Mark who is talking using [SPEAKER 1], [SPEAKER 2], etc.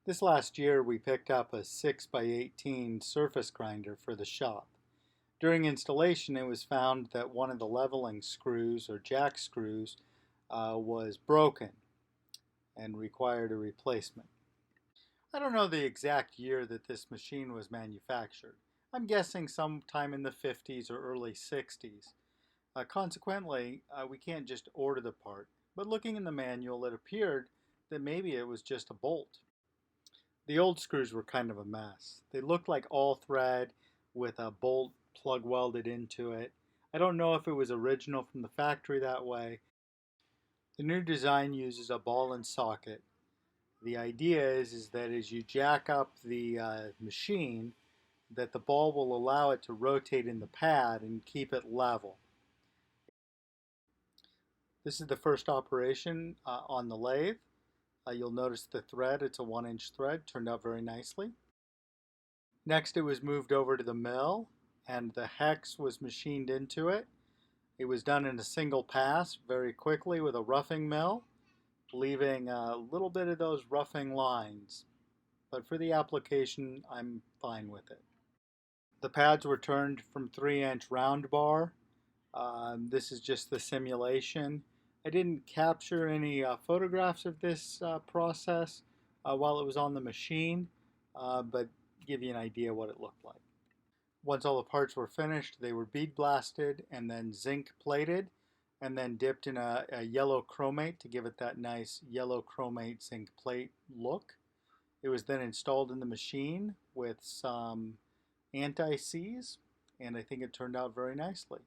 [SPEAKER 1] This last year we picked up a 6x18 surface grinder for the shop. During installation it was found that one of the leveling screws or jack screws was broken and required a replacement. I don't know the exact year that this machine was manufactured. I'm guessing sometime in the 50s or early 60s. Consequently, we can't just order the part, but looking in the manual it appeared that maybe it was just a bolt. The old screws were kind of a mess. They looked like all thread with a bolt plug welded into it. I don't know if it was original from the factory that way. The new design uses a ball and socket. The idea is that as you jack up the machine, that the ball will allow it to rotate in the pad and keep it level. This is the first operation on the lathe. You'll notice the thread, it's a 1-inch thread, turned out very nicely. Next it was moved over to the mill and the hex was machined into it. It was done in a single pass very quickly with a roughing mill, leaving a little bit of those roughing lines. But for the application, I'm fine with it. The pads were turned from 3-inch round bar. This is just the simulation. I didn't capture any photographs of this process while it was on the machine, but give you an idea what it looked like. Once all the parts were finished, they were bead blasted and then zinc plated and then dipped in a yellow chromate to give it that nice yellow chromate zinc plate look. It was then installed in the machine with some anti-seize, and I think it turned out very nicely.